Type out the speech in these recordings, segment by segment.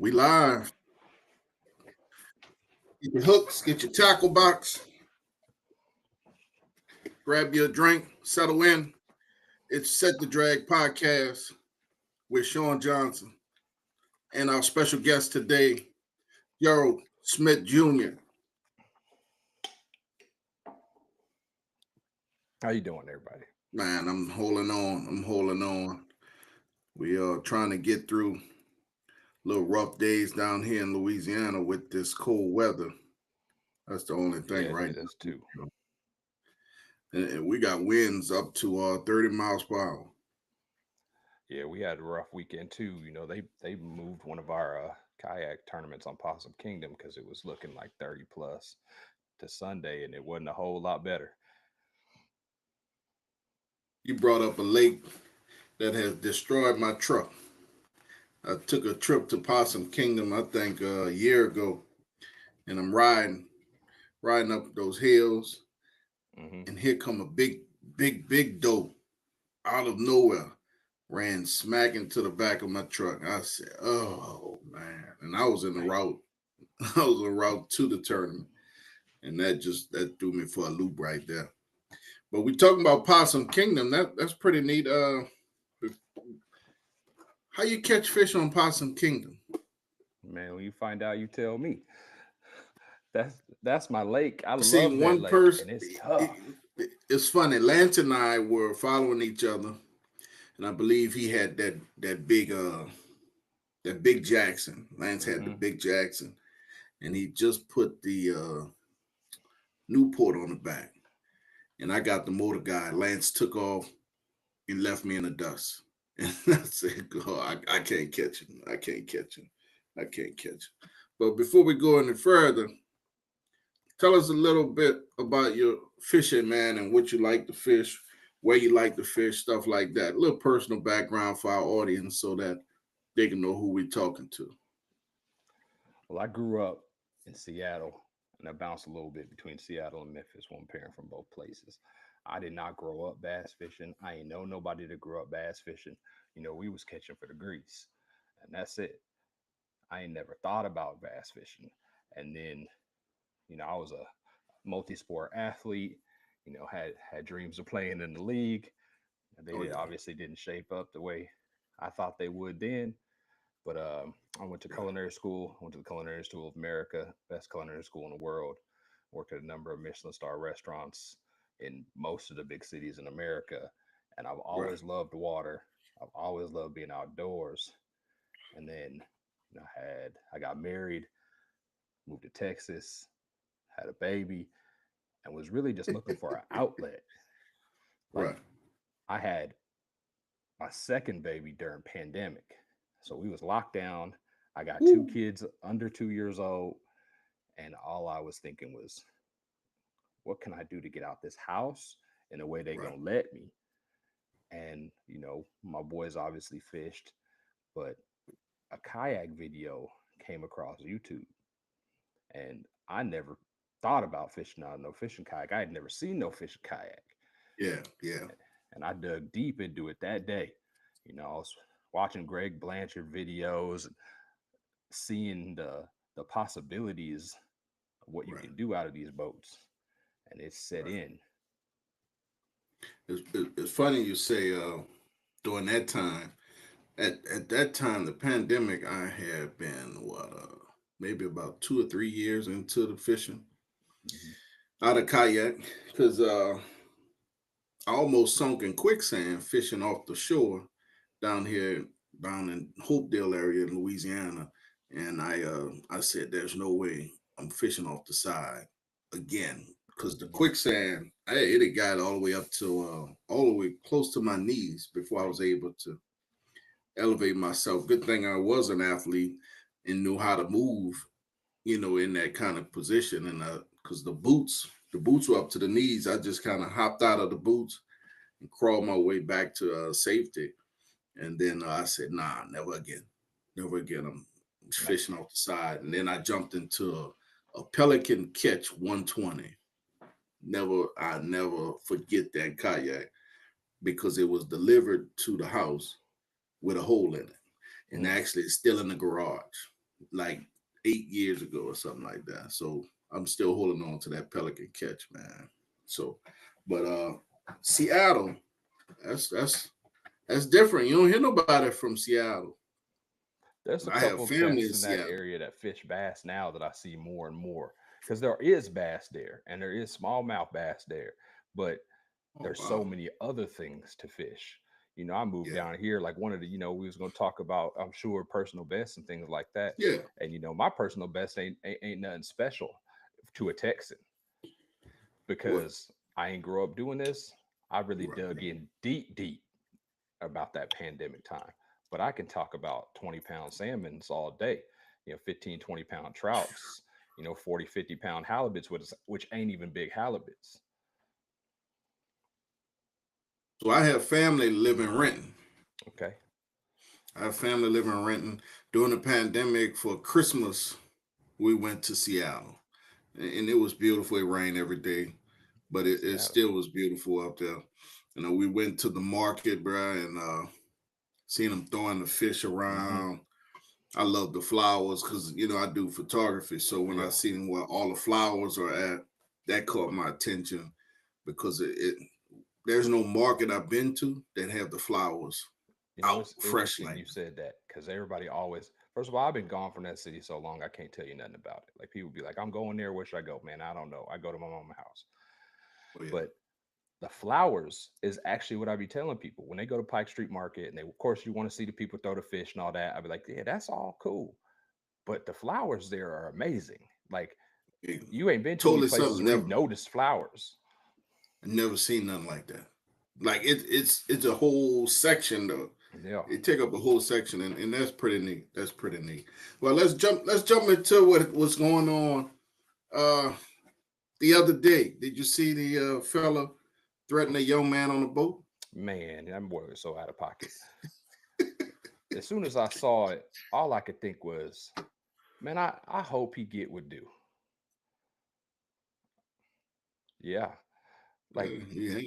We live. Get your hooks, get your tackle box, grab your drink, settle in. It's Set the Drag podcast with Sean Johnson and our special guest today, Gerald Smith Jr. How you doing, everybody? Man, I'm holding on. I'm holding on. We are trying to get through little rough days down here in Louisiana with this cold weather. That's the only thing Yeah, it right hit us too. now. And we got winds up to 30 miles per hour. Yeah, we had a rough weekend too. They moved one of our kayak tournaments on Possum Kingdom because it was looking like 30 plus to Sunday, and it wasn't a whole lot better. You brought up a lake that has destroyed my truck. I took a trip to Possum Kingdom, I think a year ago, and I'm riding up those hills, Hmm. and here come a big doe out of nowhere, ran smack into the back of my truck. I said, "Oh man!" And I was in the Man, route, I was en route to the tournament, and that threw me for a loop right there. But we talking about Possum Kingdom. That's pretty neat. How you catch fish on Possum Kingdom? man, when you find out, you tell me. That's my lake. I love See, that one lake, person. and it's tough. It's funny. Lance and I were following each other, and I believe he had that big Jackson. Lance had the Hmm. big Jackson, and he just put the Newport on the back, and I got the motor guy. Lance took off and left me in the dust, and I said, "Oh, I can't catch him. I can't catch him. I can't catch him." But before we go any further, tell us a little bit about your fishing, man, and what you like to fish, where you like to fish, stuff like that. A little personal background for our audience so that they can know who we're talking to. Well, I grew up in Seattle, and I bounced a little bit between Seattle and Memphis. One parent from both places. I did not grow up bass fishing. I ain't know nobody that grew up bass fishing. We was catching for the grease, and that's it. I ain't never thought about bass fishing. And then, I was a multi-sport athlete. Had dreams of playing in the league. They Oh did, yeah, obviously didn't shape up the way I thought they would then. But I went to yeah, culinary school. Went to the Culinary School of America, best culinary school in the world. Worked at a number of Michelin star restaurants in most of the big cities in America. And I've right. always loved water. I've always loved being outdoors. And then I got married, moved to Texas, had a baby, and was really just looking for an outlet. Like Right. I had my second baby during pandemic. So we was locked down. I got two Woo. kids under 2 years old, and all I was thinking was, what can I do to get out this house in a way they Right. gonna let me? And my boys obviously fished, but a kayak video came across YouTube, and I never thought about fishing on no fishing kayak. I had never seen no fishing kayak, Yeah. Yeah. and I dug deep into it that day. I was watching Greg Blanchard videos, seeing the possibilities of what you Right. can do out of these boats, and it set Right. in. It's funny you say during that time. At that time, the pandemic, I had been maybe about 2 or 3 years into the fishing Mhm. out of kayak because I almost sunk in quicksand fishing off the shore down here down in Hopedale area in Louisiana, and I said, "There's no way I'm fishing off the side again." Because the Mhm. quicksand, it had got all the way up to all the way close to my knees before I Right. was able to elevate myself. Good thing I was an athlete and knew how to move, in that kind of position. And because the boots were up to the knees, I just kind of hopped out of the boots and crawled my way back to safety. And then I said, "Nah, never again, never again." I'm Man. fishing off the side, and then I jumped into a Pelican Catch 120. I never forget that kayak because it was delivered to the house with a hole in it, and Mm. actually it's still in the garage. like 8 years ago or something like that. So I'm still holding on to that pelican catch, man. So, but Seattle, that's different. You don't hear nobody from Seattle. There's a I have couple of family tracks in in that Seattle. area that fish bass now that I see more and more because there is bass there and there is smallmouth bass there, but Oh there's so wow, many other things to fish. I moved yeah, down here like one of the, we was going to talk about, I'm sure, personal best and things like that. yeah. And my personal best ain't nothing special to a Texan What? because I ain't grow up doing this. I really Right. dug in deep, deep about that pandemic time. But I can talk about 20-pound salmons all day, 15, 20-pound trouts, 40, 50-pound halibuts, which ain't even big halibuts. So I have family living Renton. Okay. I have family living in Renton. During the pandemic for Christmas, we went to Seattle, and it was beautiful. It rained every day, but it Seattle. still was beautiful up there. We went to the market, bro, and seen them throwing the fish Hmm. around. I love the flowers because I do photography. So when I Yeah. seen where all the flowers are at, that caught my attention because it there's no market I've been to that have the flowers out It's fresh interesting like you said that because everybody always, first of all, I've been gone from that city so long, I can't tell you nothing about it. Like people be like, I'm going there. Where should I go? Man, I don't know. I go to my mama's house. that. Oh yeah, But the flowers is actually what I be telling people when they go to Pike Street Market and of course, you want to see the people throw the fish and all that. I'd be like, yeah, that's all cool. But the flowers there are amazing. Like yeah. you ain't been too many Totally places something. where Never, you've noticed flowers. never seen nothing like that. Like it's a whole section though. Yeah. It take up a whole section, and that's pretty neat. That's pretty neat. Well, let's jump into what's going on. Uh, the other day, did you see the fella threaten a young man on a boat? Man, that boy was so out of pocket. As soon as I saw it, all I could think was, man, I hope he get what due. Yeah. Like, Yeah,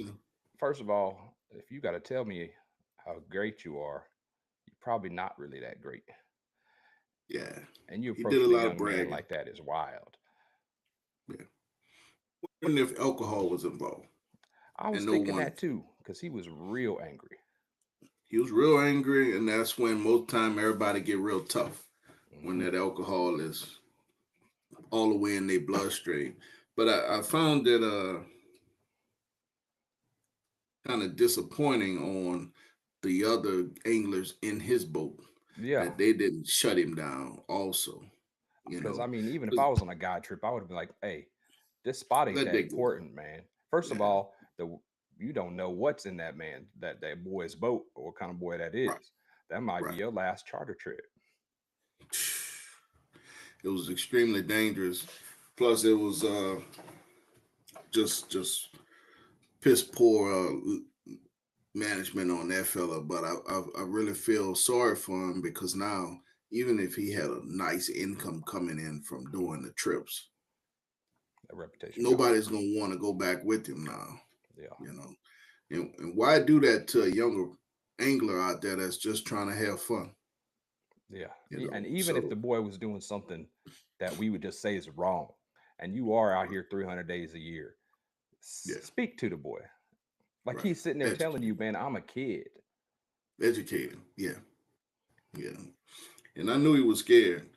first of all, if you got to tell me how great you are, you're probably not really that great. yeah. And you He did a approaching a lot of young man bragging. like that is wild. Yeah. Wondering if alcohol was involved, I was and no thinking one. that too, because he was real angry. He was real angry, and that's when most time everybody get real tough when Hmm. that alcohol is all the way in their bloodstream. But I found it kind of disappointing on the other anglers in his boat Yeah. that they didn't shut him down. Also, you Because, know, I mean, even if 'cause I was on a guide trip, I would have been like, hey, this spot ain't let that that go. important, man. First of Yeah, all, you don't know what's in that man, that boy's boat, or what kind of boy that right, is. That might be right. your last charter trip. It was extremely dangerous. Plus, it was just piss poor management on that fella. But I really feel sorry for him because now, even if he had a nice income coming in from doing the trips, That reputation gone. nobody's gonna want to go back with him now. Yeah. You know, and why do that to a younger angler out there that's just trying to have fun? Yeah. You know, And even if so the boy was doing something that we would just say is wrong, and you are out here 300 days a year, yeah, speak to the boy. Like right. he's sitting there telling you, Educate, man, I'm a kid. educate him. Yeah, yeah. And I knew he was scared,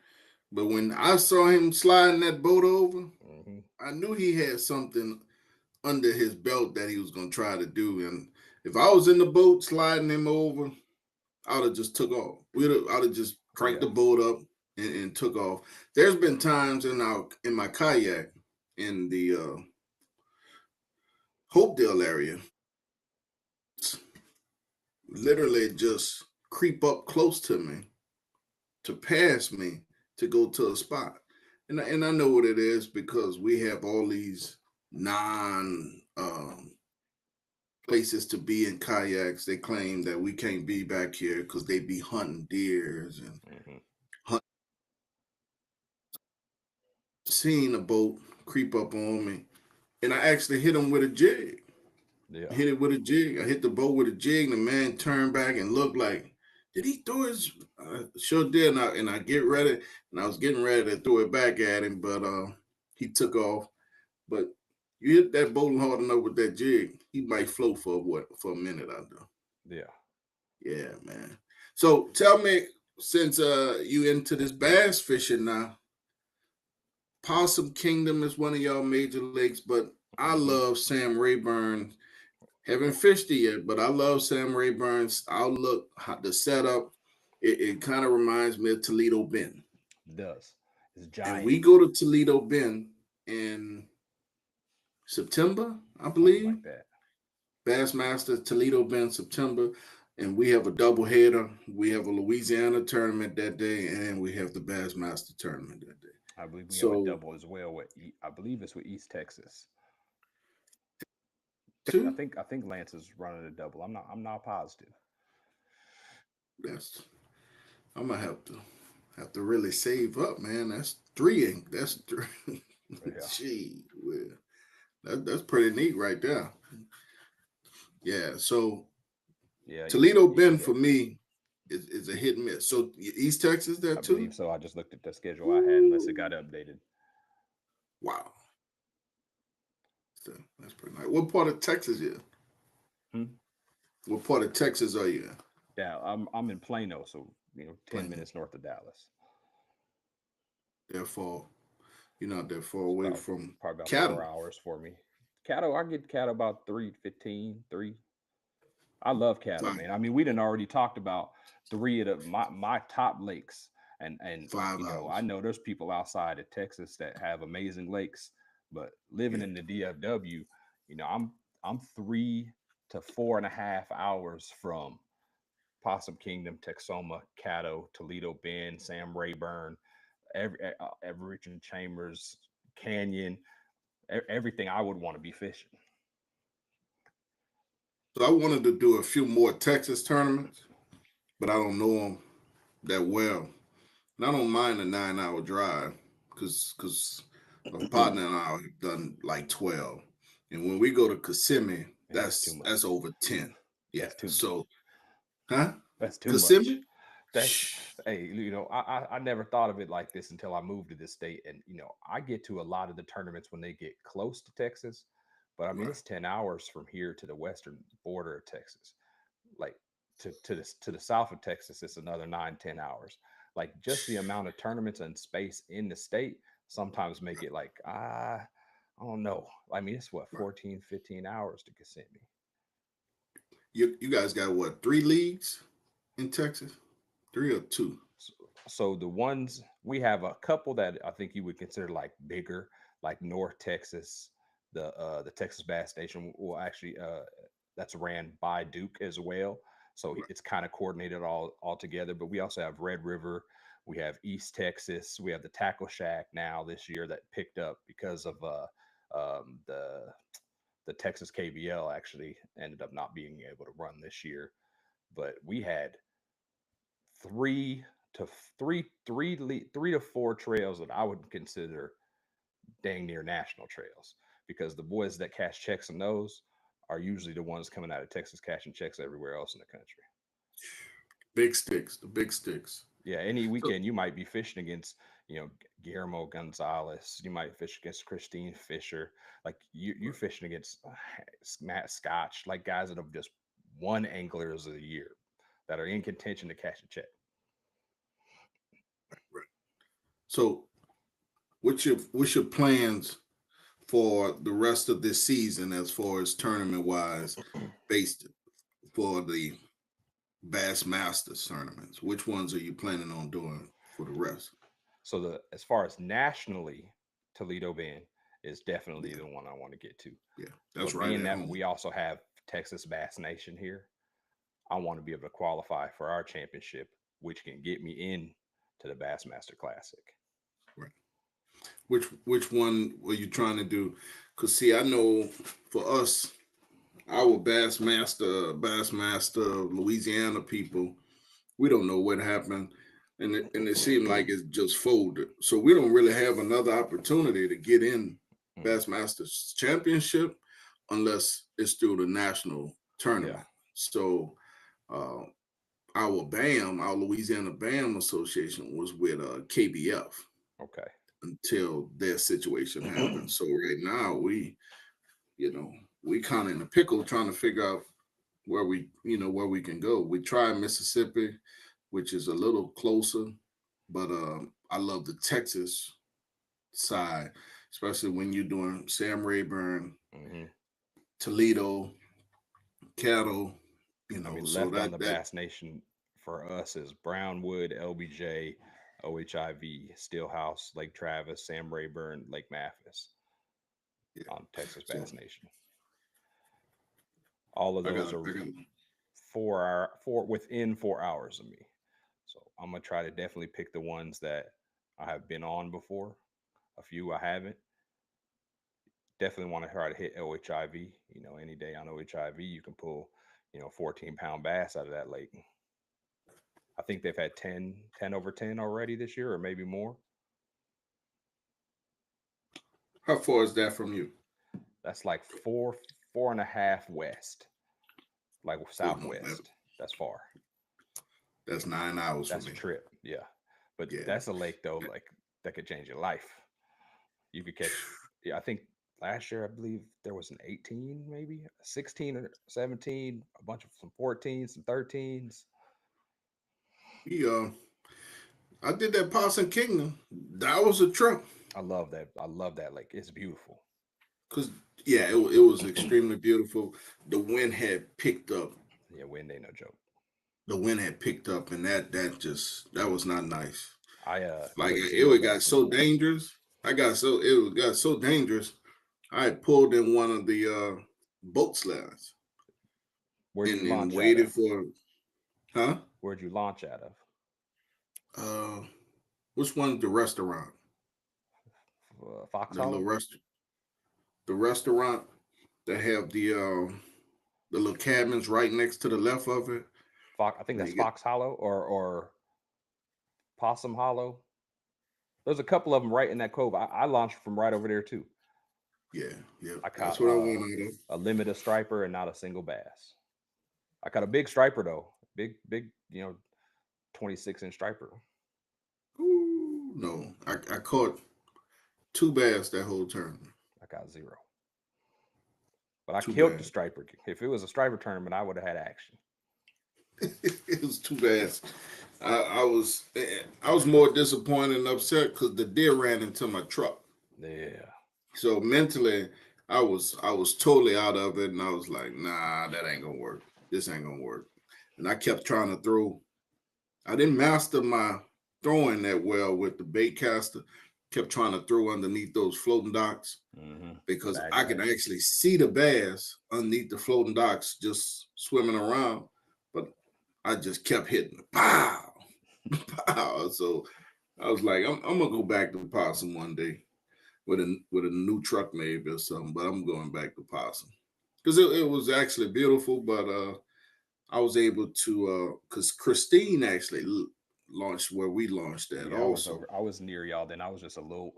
but when I saw him sliding that boat over, Hmm. I knew he had something under his belt that he was gonna try to do. And if I was in the boat sliding him over, I would have just took off. I'd have just cranked Yeah. the boat up and took off. There's been times in my kayak in the Hopedale area, literally just creep up close to me to pass me to go to a spot. And I know what it is because we have all these non places to be in kayaks. They claim that we can't be back here because they be hunting deers and Hmm. hunt. Seeing a boat creep up on me, and I actually hit him with a jig. Yeah. I hit it with a jig. I hit the boat with a jig, and the man turned back and looked like Did he throw his? Sure did. And I get ready, and I was getting ready to throw it back at him, but he took off. But you hit that bowling hard enough with that jig, he might float for a minute out there. Yeah. Yeah, man. So tell me, since you into this bass fishing now, Possum Kingdom is one of y'all major lakes, but I Hmm. love Sam Rayburn. Haven't fished it yet, but I love Sam Rayburn's outlook, the setup. It kind of reminds me of Toledo Bend. It does. It's And giant, we go to Toledo Bend in September, I something believe. like that. Bassmaster Toledo Bend, September. And we have a double header. We have a Louisiana tournament that day, and we have the Bassmaster tournament that day. I believe we have a So, double as well. I believe it's with East Texas. two, I think Lance is running a double. I'm not positive. that's I'm gonna have to really save up, man. That's three ink. That's three. Yeah. Gee, well, that's pretty neat right there. Yeah. So Yeah, Toledo Bend yeah. for me is a hit and miss. So East Texas there I too. believe so. I just looked at the schedule I had, unless it got updated. Wow, so that's pretty nice. What part of Texas you? Hmm? What part of Texas are you in? Yeah, I'm in Plano, so 10 minutes north of Dallas. Therefore, you're not that far It's away about from probably about Cattle. 4 hours for me. Cattle, I get cattle about 3:15, 3. I love cattle, Five, man. I mean, we done already talked about three of my top lakes, and 5 hours. I know there's people outside of Texas that have amazing lakes, but living Yeah. in the DFW, I'm 3 to 4.5 hours from Possum Kingdom, Texoma, Caddo, Toledo Bend, Sam Rayburn, every Richard Chambers, Canyon, everything I would want to be fishing. So I wanted to do a few more Texas tournaments, but I don't know them that well. And I don't mind a 9 hour drive because my partner and I have done like 12. And when we go to Kissimmee, Man, that's too that's much. over 10. Yeah. That's too much. So, huh? That's too much. Kissimmee? That's Shh. hey, I never thought of it like this until I moved to this state, and I get to a lot of the tournaments when they get close to Texas, but I mean Right. it's 10 hours from here to the western border of Texas, like to the south of Texas, it's another 9-10 hours. Like just the amount of tournaments and space in the state sometimes make it like I don't know. I mean it's what Right. 14-15 hours to Kissimmee. You guys got what, 3 leagues in Texas? Three or two? So, so the ones we have a couple that I think you would consider like bigger, like North Texas, the Texas Bass Station will actually that's ran by Duke as well. So Right. it's kind of coordinated all together. But we also have Red River, we have East Texas, we have the Tackle Shack now this year that picked up because of um, the the Texas KBL actually ended up not being able to run this year. But we had three to three to four trails that I would consider dang near national trails because the boys that cash checks on those are usually the ones coming out of Texas cashing checks everywhere else in the country. Big sticks, the big sticks. Yeah, any So, weekend you might be fishing against, Guillermo Gonzalez. You might fish against Christine Fisher. Like you right, fishing against Matt Scotch, like guys that have just won anglers of the year that are in contention to cash a check. right. So what's your plans for the rest of this season as far as tournament wise, based for the Bass Masters tournaments? Which ones are you planning on doing for the rest? So the as far as nationally, Toledo Bend is definitely Yeah, the one I want to get to. yeah, that's But right being at that home. we also have Texas Bass Nation here, I want to be able to qualify for our championship, which can get me in to the Bassmaster Classic. Right. Which one were you trying to do? Cause see, I know for us, our Bassmaster Louisiana people, we don't know what happened. And it seemed like it's just folded. So we don't really have another opportunity to get in Mm, Bassmasters Championship unless it's through the national yeah. tournament. So uh, our BAM, our Louisiana BAM Association, was with KBF Okay. until their situation happened. So right now you know, we kind of in a pickle trying to figure out where we can go. We tried Mississippi, which is a little closer, but I love the Texas side, especially when you're doing Sam Rayburn, hmm Toledo, Cattle, I mean, so left on the that Bass Nation for us is Brownwood, LBJ, OHIV, Steelhouse, Lake Travis, Sam Rayburn, Lake Mathis yeah. on Texas So Bass Nation. All of I those got are I got 4 within 4 hours of me. So I'm gonna try to definitely pick the ones that I have been on before. A few I haven't. Definitely want to try to hit OHIV. Any day on OHIV, you can pull, 14-pound bass out of that lake. I think they've had 10 over 10 already this year, or maybe more. how far is that from you? That's like 4.5 west, like Oh no, southwest. That's far. that's 9 hours for That's a me. trip. Yeah. But Yeah. that's a lake though, like that could change your life. You could catch, yeah, I think last year I believe there was an 18, maybe 16 or 17, a bunch of some 14s, some 13s. We I did that Possum Kingdom. That was a trip. I love that. I love that lake. It's beautiful. Cause yeah, it was extremely beautiful. The wind had picked up. Yeah, wind ain't no joke. The wind had picked up, and that was not nice. I Like put zero got bass in the so pool. dangerous. It got so dangerous. I had pulled in one of the boat slides Where'd you and launch out waited of? for huh? Where'd you launch out of? Uh, which one's the restaurant? Fox The little Hollow? the restaurant that have the little cabins right next to the left of it. I think And that's you get Fox Hollow or Possum Hollow. There's a couple of them right in that cove. I launched from right over there too. yeah, yeah. I That's caught what I want out of. a limited striper and not a single bass. I caught a big striper though, big, 26-inch striper. Ooh, no, I caught two bass that whole tournament. I got zero, but I Too killed the bad. striper. If it was a striper tournament, I would have had action. It was too bad. I was more disappointed and upset because the deer ran into my truck. Yeah, So mentally, I was totally out of it, and I was like, nah, that ain't gonna work. This ain't gonna work. And I kept trying to throw. I didn't master my throwing that well with the bait caster. Kept trying to throw underneath those floating docks because bag I could bags. actually see the bass underneath the floating docks just swimming around. But I just kept hitting. Pow, pow. So I was like, I'm gonna go back to possum one day with a new truck maybe or something. But I'm going back to possum because it was actually beautiful. But I was able to because Christine actually launched where we launched at Yeah, I was also. over. I was near y'all. Then I was just a little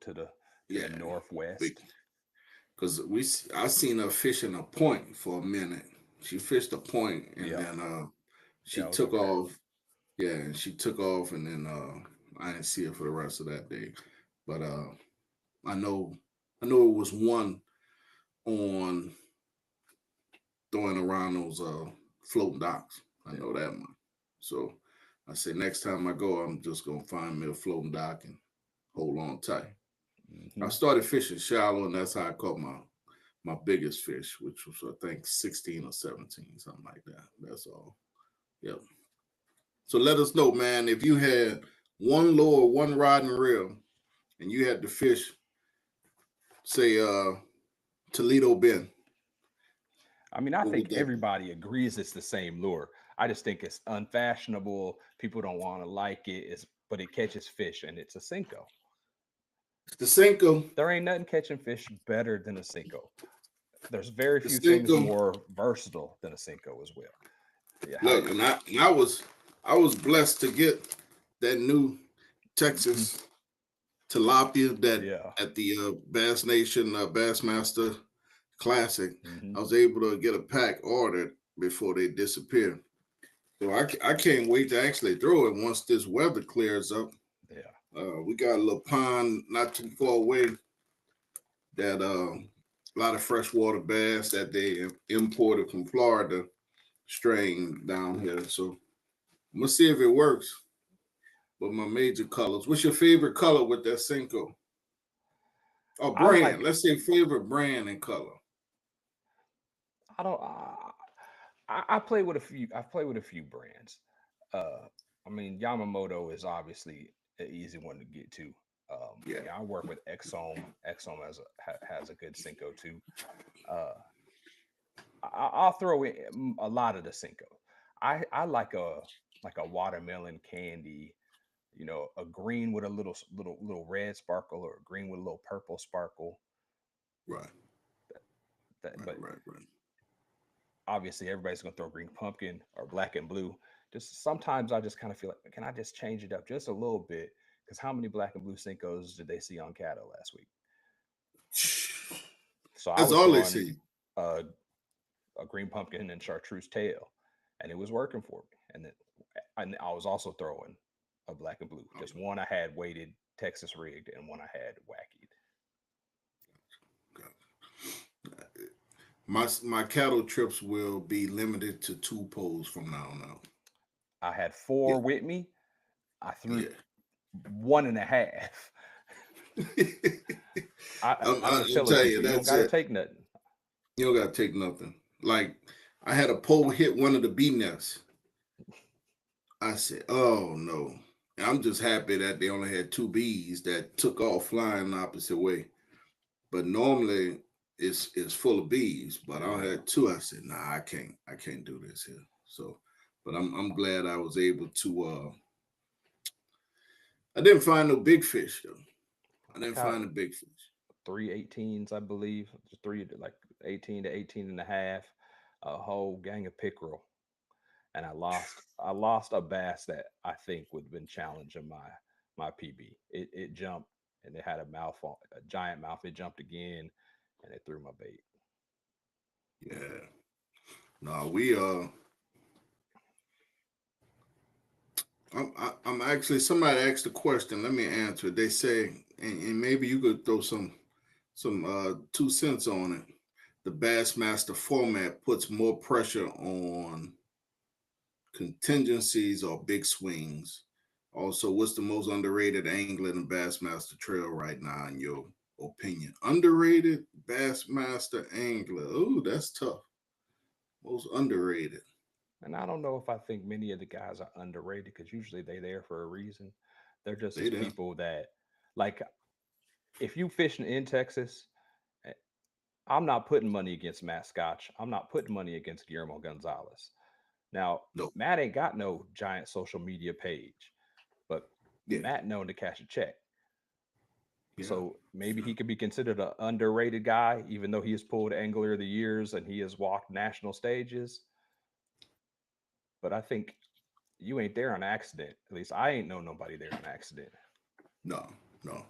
to the Yeah, northwest. because I seen her fishing a point for a minute. She fished a point and Yeah, then yeah, she I was took over there. off. Yeah, and she took off and then I didn't see her for the rest of that day. But I know I know it was one on throwing around those floating docks. I Yeah. know that much. So I say next time I go, I'm just gonna find me a floating dock and hold on tight. I hmm started fishing shallow, and that's how I caught my biggest fish, which was I think 16 or 17, something like that. That's all. Yep. So let us know, man, if you had one lure, one rod and reel, and you had to fish, say Toledo Bend, I mean, I what think would that be? everybody agrees it's the same lure. I just think it's unfashionable. People don't want to like it. But it catches fish, and it's a Cinco. The Cinco. There ain't nothing catching fish better than a Cinco. There's very The few things Cinco. more versatile than a Cinco as well. Yeah, how Look, and I was blessed to get that new mhm. Texas tilapia that Yeah. at the Bass Nation Bassmaster Classic. hmm I was able to get a pack ordered before they disappeared. So I can't wait to actually throw it once this weather clears up. Yeah. We got a little pond not too far away that a lot of freshwater bass that they imported from Florida strain down here. So I'm gonna see if it works. But my major colors. What's your favorite color with that Cinco? Or I brand? like. Let's say favorite brand and color. I don't. I play with a few. I play with a few brands. Uh, I mean, Yamamoto is obviously an easy one to get to. Yeah. Yeah, I work with Exome. Exome has a good Cinco too. Uh, I'll throw in a lot of the Cinco. I like a watermelon candy. You know, a green with a little red sparkle, or a green with a little purple sparkle. Right. But Right. obviously everybody's gonna throw green pumpkin or black and blue. Just sometimes I just kind of feel like, can I just change it up just a little bit? Because how many black and blue Cinco's did they see on cattle last week? So I That's was all they throwing see. a, a green pumpkin and chartreuse tail, and it was working for me. And I was also throwing a black and blue. Just one I had weighted Texas rigged, and one I had wackied. My cattle trips will be limited to 2 poles from now on out. I had Yeah. four with me. I threw Yeah. one and a half. I've been I'm telling telling you, people you don't that's got to it. take nothing. You don't gotta take nothing. Like I had a pole hit one of the bee nests. I said, "Oh no!" And I'm just happy that they only had 2 bees that took off flying the opposite way. But normally it's full of bees. But I Yeah. had 2. I said, "Nah, I can't do this here." So, but I'm glad I was able to. I didn't find no big fish though. I I didn't caught find a big fish. 3 18s, I believe. Just three, like 18 to 18 and a half, a whole gang of pickerel. And I lost a bass that I think would have been challenging my PB. It jumped, and it had a giant mouth. It jumped again, and it threw my bait. Yeah. No, we I'm actually somebody asked a question. Let me answer. They say, and maybe you could throw some 2 cents on it. The Bassmaster format puts more pressure on contingencies or big swings. Also, what's the most underrated angler in the Bassmaster Trail right now, in your opinion? Underrated Bassmaster angler. Ooh, that's tough. Most underrated. And I don't know if I think many of the guys are underrated, because usually they're there for a reason. They're just They as there. people that, like, if you fishing in Texas, eh, I'm not putting money against Matt Scotch. I'm not putting money against Guillermo Gonzalez. Now, No. Matt ain't got no giant social media page, but Yeah. Matt known to cash a check. Yeah. So maybe he could be considered an underrated guy, even though he has pulled Angler of the Years and he has walked national stages. But I think you ain't there on accident. At least I ain't know nobody there on accident. No. No.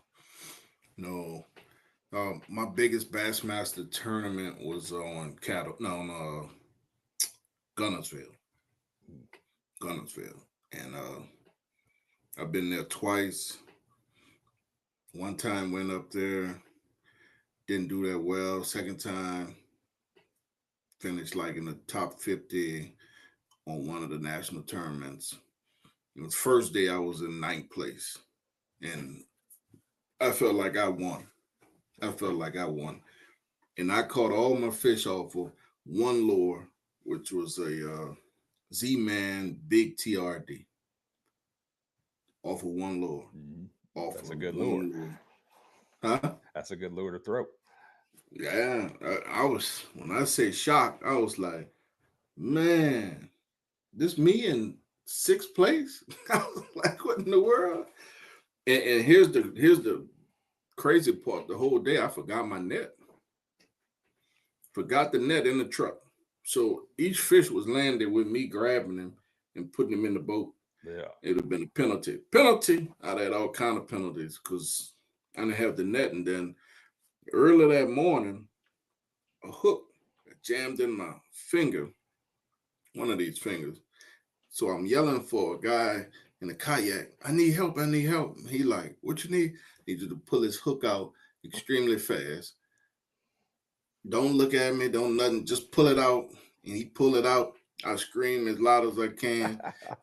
No. My biggest Bassmaster tournament was on cattle. No, on Gunnersville, Mm. Gunnersville, and I've been there twice. One time went up there, didn't do that well. Second time, finished like in the top 50 on one of the national tournaments. It was first day I was in ninth place, and I felt like I won. I felt like I won, and I caught all my fish off of one lure, which was a Z-Man Big TRD, off of one lure, Mhm. off That's of a good lure. one lure. Huh? That's a good lure to throw. Yeah, I was, when I say shocked, I was like, man, this me in sixth place. I was like, what in the world? And here's the crazy part. The whole day I forgot my net, forgot the net in the truck. So each fish was landed with me grabbing him and putting him in the boat. Yeah. It would have been a penalty. Penalty. I had all kind of penalties because I didn't have the net. And then early that morning, a hook jammed in my finger, one of these fingers. So I'm yelling for a guy in a kayak. I need help. I need help. He like, what you need? Need you to pull his hook out extremely fast. Don't look at me. Don't nothing. Just pull it out. And he pull it out. I scream as loud as I can.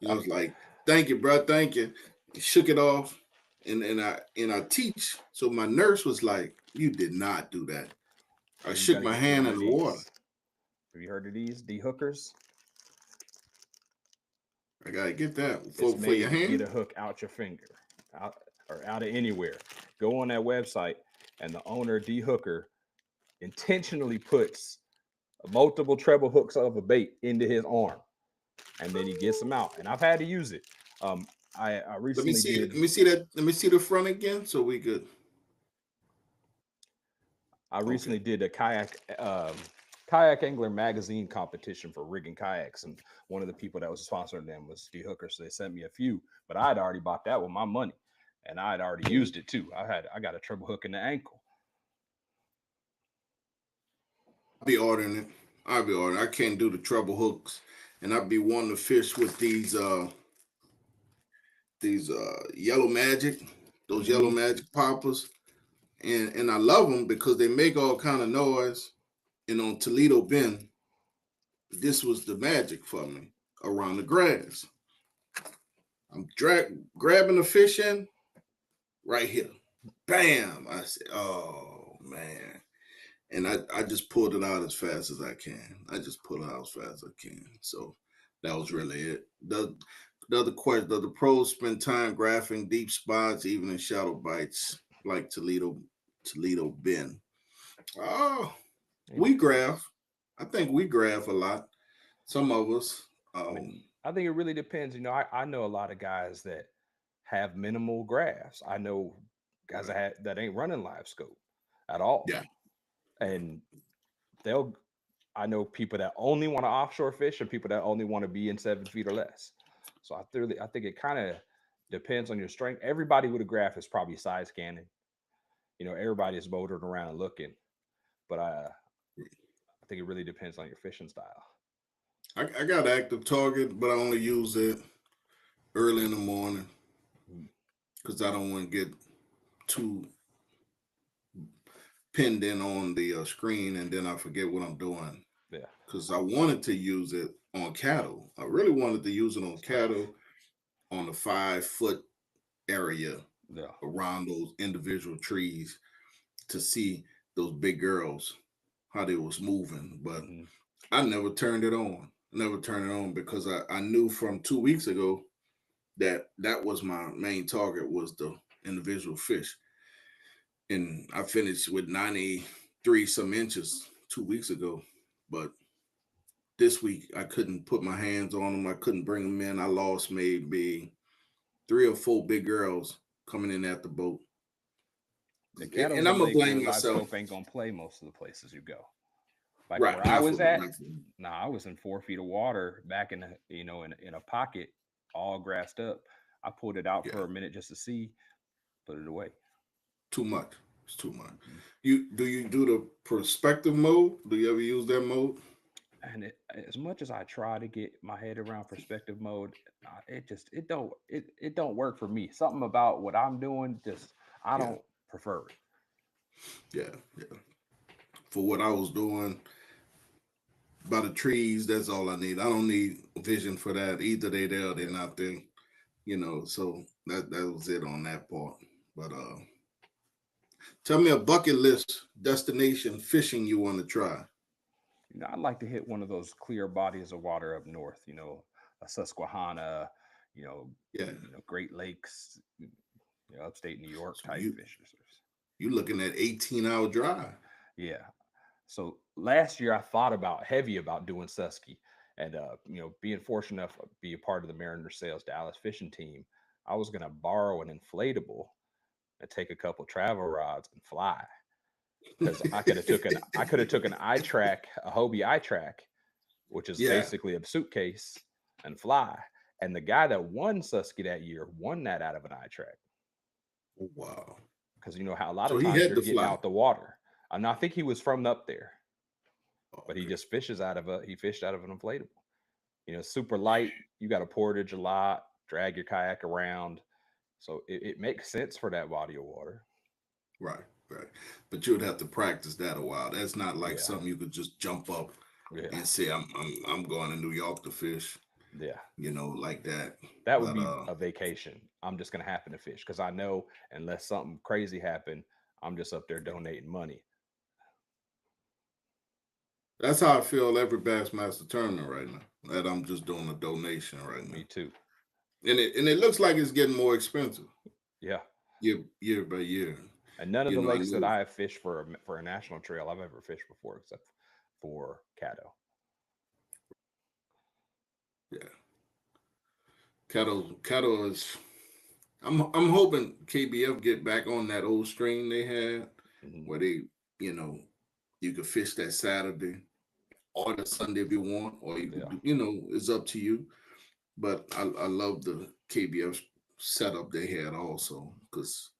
I was like, "Thank you, bro. Thank you." He shook it off, and I teach. So my nurse was like, "You did not do that." I You shook gotta my get one hand of in the water. these. Have you heard of these D-hookers? I gotta get that It's for your made to get hand. a hook out your finger, out or out of anywhere. Go on that website, and the owner D-hooker intentionally puts multiple treble hooks of a bait into his arm, and then he gets them out. And I've had to use it. I Let me recently see. did. Let me see that. Let me see the front again, so we could. I recently Okay. did a kayak angler magazine competition for rigging kayaks, and one of the people that was sponsoring them was D Hooker. So they sent me a few, but I had already bought that with my money, and I had already used it too. I got a treble hook in the ankle. I'll be ordering it. I'll be ordering. I can't do the treble hooks, and I'll be wanting to fish with these yellow magic, those yellow Mm-hmm. magic poppers, and I love them because they make all kind of noise. And on Toledo Bend, this was the magic for me around the grass. I'm grabbing the fish in right here. Bam! I said, "Oh man." And I just pulled it out as fast as I can. I just pulled it out as fast as I can. So that was really it. The other question: does the pros spend time graphing deep spots, even in shallow bites like Toledo Bend? Oh, It we depends. graph. I think we graph a lot. Some of us. I mean, I think it really depends. I know a lot of guys that have minimal graphs. I know guys Right. that ain't running live scope at all, Yeah. and they'll I know people that only want to offshore fish and people that only want to be in 7 feet or less. So I think it kind of depends on your strength. Everybody with a graph is probably side scanning. Everybody is motoring around looking, but I think it really depends on your fishing style. I got active target, but I only use it early in the morning Mm. because I don't want to get too pinned in on the screen and then I forget what I'm doing. Yeah, Because I wanted to use it on cattle. I really wanted to use it on it's tough. cattle on the 5 foot area Yeah. around those individual trees to see those big girls how they was moving. But Mhm. I never turned it on. Never turned it on because I knew from 2 weeks ago that that was my main target was the individual fish. And I finished with 93 some inches 2 weeks ago. But this week I couldn't put my hands on them. I couldn't bring them in. I lost maybe 3 or 4 big girls coming in at the boat. The And cattles I'm and gonna lakes blame where live myself. scope ain't gonna play most of the places you go. Like Right, where I not for was me, at, not for me. nah, I was in 4 feet of water back in in a pocket, all grassed up. I pulled it out Yeah, for a minute just to see, put it away. too much. It's too much. Mhm. You do the perspective mode? Do you ever use that mode? And as much as I try to get my head around perspective mode, it don't work for me. Something about what I'm doing just I Yeah, don't prefer it. yeah, yeah. For what I was doing by the trees, that's all I need. I don't need vision for that. Either they there or they're Yeah. not there. So that was it on that part. But tell me a bucket list destination fishing you want to try. I'd like to hit one of those clear bodies of water up north. A Susquehanna, you know, Yeah. Great Lakes, upstate New York So type fishers. you looking at 18-hour drive. Yeah. So last year I thought heavy about doing Susky, and being fortunate enough to be a part of the Mariner Sales Dallas fishing team. I was gonna borrow an inflatable and take a couple travel rods and fly because I could have took an eye track, a Hobie eye track, which is Yeah. basically a suitcase, and fly. And the guy that won Susky that year won that out of an eye track Oh, wow. because you know how a lot So of he times had you're to getting fly. out the water. And I think he was from up there, but he Okay. just fished out of an inflatable. Super light. You got to portage a lot, drag your kayak around. So it makes sense for that body of water. Right, right. But you would have to practice that a while. That's not like Yeah. something you could just jump up Yeah. and say, I'm going to New York to fish, Yeah. like that. That would But be a vacation. I'm just going to happen to fish because I know unless something crazy happened, I'm just up there donating money. that's how I feel every Bassmaster tournament right now. That I'm just doing a donation right now. Me too. And it looks like it's getting more expensive Yeah. year by year. And none of You the know, I lakes that know, I have fished for a national trail I've ever fished before, except for Caddo. yeah. Cattle is. I'm hoping KBF get back on that old stream they had, Mhm. where they, you know, you could fish that Saturday or the Sunday if you want, or you could Yeah. do, it's up to you. But I love the KBF setup they had also, because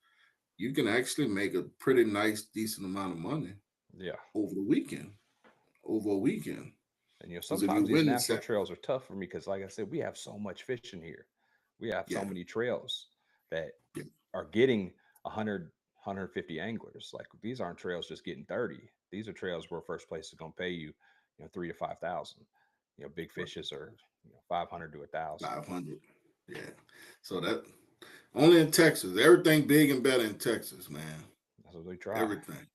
you can actually make a pretty nice, decent amount of money Yeah. over the weekend, over a weekend. And Because if you sometimes these win the national set, trails are tough for me because, like I said, we have so much fishing here. We have so yeah, many trails that yeah, are getting 100, 150 anglers. Like these aren't trails just getting 30. These are trails where first place is going to pay you, 3 to 5,000. Big right, fishes are 500 to 1,000. 500, yeah. So that only in Texas, everything big and better in Texas, man, That's what we try. everything.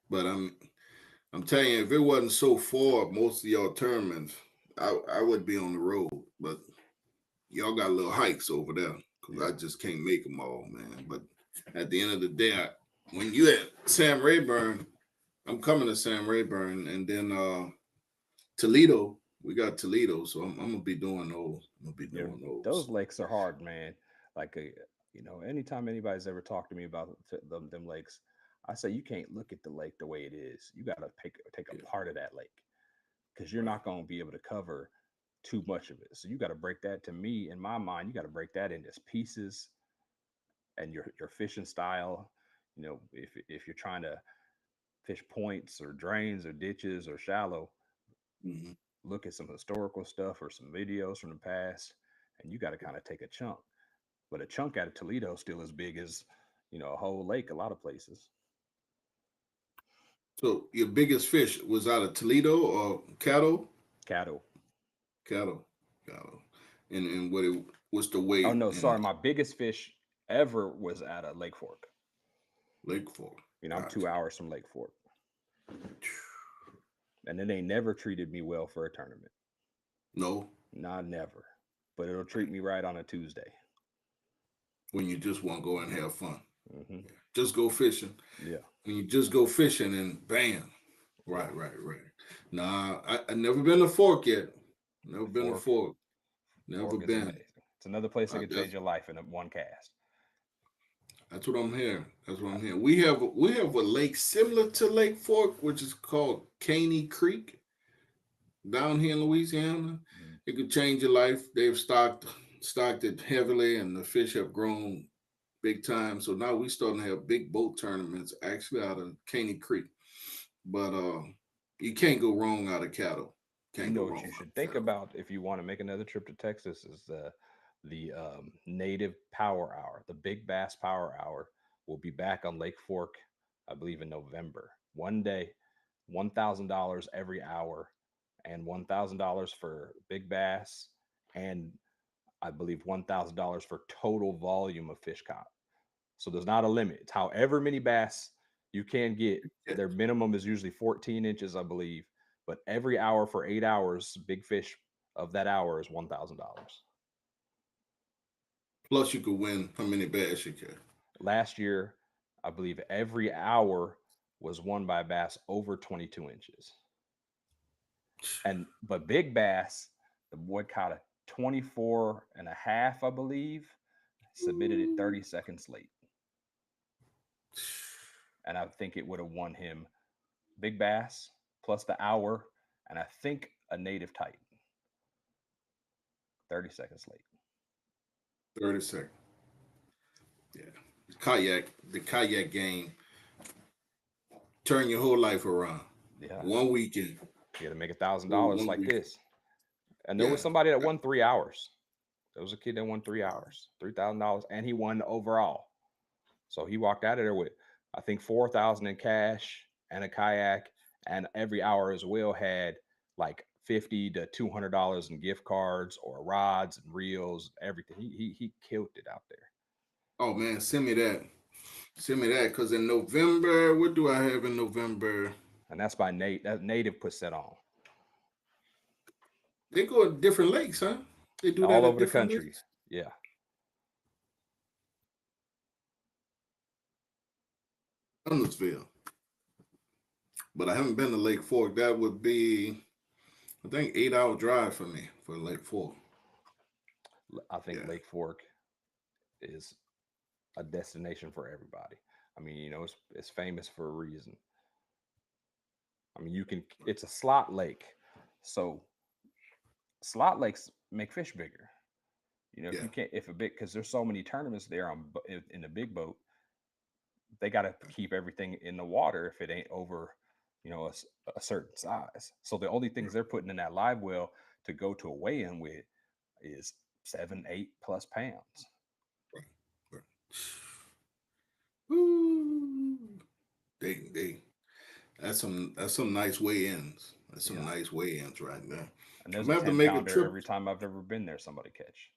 But I'm telling you, if it wasn't so far, most of y'all tournaments, I would be on the road. But y'all got little hikes over there because Yeah. I just can't make them all, man. But at the end of the day, when you at Sam Rayburn, I'm coming to Sam Rayburn, and then Toledo. We got Toledo, so I'm gonna be doing those. I'm gonna be Yeah. doing Those those. lakes are hard, man. Like, anytime anybody's ever talked to me about them lakes, I say you can't look at the lake the way it is. You got to take Yeah, a part of that lake because you're right. not going to be able to cover too much of it. So you got to break that. To me, in my mind, you got to break that into pieces and your fishing style. If you're trying to fish points or drains or ditches or shallow, Mm-hmm. look at some historical stuff or some videos from the past, and you got to kind of take a chunk. But a chunk out of Toledo still as big as a whole lake. A lot of places. So your biggest fish was out of Toledo or cattle? Cattle. Cattle, cattle. And what's the Oh weight no, in sorry. My biggest fish ever was at a Lake Fork. Lake Fork? I'm Gotcha. 2 hours from Lake Fork, and then they never treated me well for a tournament. No, Not never, but it'll treat me right on a Tuesday. when you just want to go and have fun. Hmm. Just go fishing. Yeah, When you just go fishing and bam. yeah. Right, right, right. Nah, I never been to Fork yet. Never been to Fork, Fork. Never Fork is been. amazing. It's another place that could That's change your life in one cast. that's what I'm hearing. That's what I, I'm hearing. We have a lake similar to Lake Fork, which is called Caney Creek down here in Louisiana. mm, It could change your life. They've stocked it heavily, and the fish have grown big time. So now we starting to have big boat tournaments actually out of Caney Creek. But you can't go wrong out of cattle. you Can't go know what wrong you out should of think cattle. about if you want to make another trip to Texas is the Native Power Hour. The Big Bass Power Hour will be back on Lake Fork, I believe, in November. One day, $1,000 every hour, and $1,000 for big bass, and I believe $1,000 for total volume of fish caught. So there's not a limit. It's however many bass you can get. Yeah. Their minimum is usually 14 inches, I believe. But every hour for 8 hours, big fish of that hour is $1,000. Plus, you could win how many bass you can. Last year, I believe every hour was won by a bass over 22 inches. But big bass, the boy caught a 24 and a half, I believe, submitted it 30 seconds late. And I think it would have won him big bass plus the hour, and I think a native titan 30 seconds late. 30 seconds. Yeah. The kayak game, turn your whole life around. Yeah, One weekend. you got to make $1,000 One like weekend. this. And there was Yeah. somebody that won 3 hours. There was a kid that won 3 hours, $3,000, and he won overall. So he walked out of there with, I think, 4,000 in cash and a kayak, and every hour as well had like $50 to $200 in gift cards or rods and reels, everything. He killed it out there. Oh man, send me that. Send me that, because in November, what do I have in November? And that's by Nate. That Native puts that on They go to different lakes, huh? They do all that at over the different country. lakes. Yeah. Huntersville, but I haven't been to Lake Fork. That would be, I think, 8 hour drive for me for Lake Fork. I think Yeah, Lake Fork is a destination for everybody. I mean, it's famous for a reason. I mean, it's a slot lake. So slot lakes make fish bigger. If yeah, you can't, if a big, because there's so many tournaments there in the big boat, they got to keep everything in the water if it ain't over, a certain size. So the only things right, they're putting in that live well to go to a weigh-in with is 7, 8+ pounds. right, right. Woo. They that's some nice weigh-ins. That's some Yeah, nice weigh-ins right there. and I'm there's a gonna have to 10 make a pounder trip. every time I've ever been there. Somebody catch.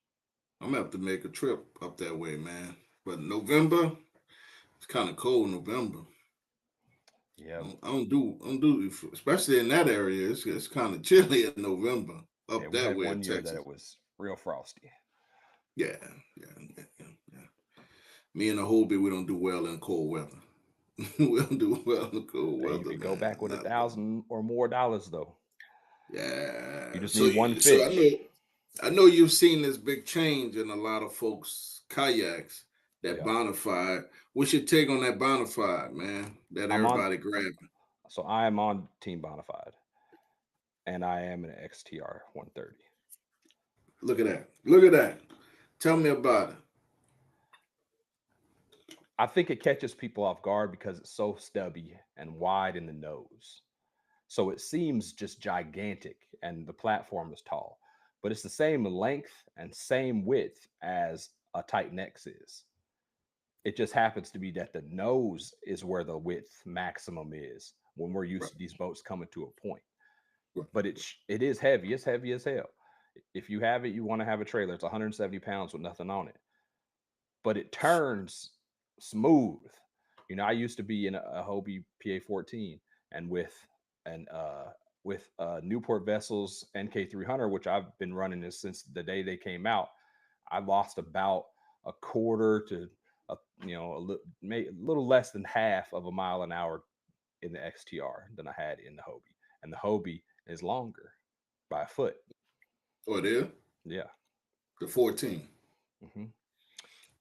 I'm gonna have to make a trip up that way, man. But November, it's kind of cold. November. Yeah, I don't do, especially in that area. It's kind of chilly in November yeah. up We that had way one of year that Texas. it was real frosty. Yeah, yeah. Me and the Hobie, we don't do well in cold weather. We don't do well in cold Hey, you weather, could go man. back with a Not at all. thousand or more dollars though. You Yeah. just So, need one so I know, fish. I know you've seen this big change in a lot of folks' kayaks. That Yeah, Bonafide. What's your take on that Bonafide, man? That I'm on. everybody grabbing. So I am on Team Bonafide, and I am an XTR 130. Look at that. Look at that. Tell me about it. I think it catches people off guard because it's so stubby and wide in the nose. So it seems just gigantic, and the platform is tall, but it's the same length and same width as a Titan X is. It just happens to be that the nose is where the width maximum is when we're Right, used to these boats coming to a point. right, But it is heavy. It's heavy as hell. If you have it, you want to have a trailer. It's 170 pounds with nothing on it, but it turns smooth. I used to be in a Hobie PA 14, and with Newport Vessels NK300, which I've been running this since the day they came out. I lost about a quarter to a little less than half of a mile an hour in the XTR than I had in the Hobie, and the Hobie is longer by a foot. Oh, it is? Yeah. The 14. Hmm.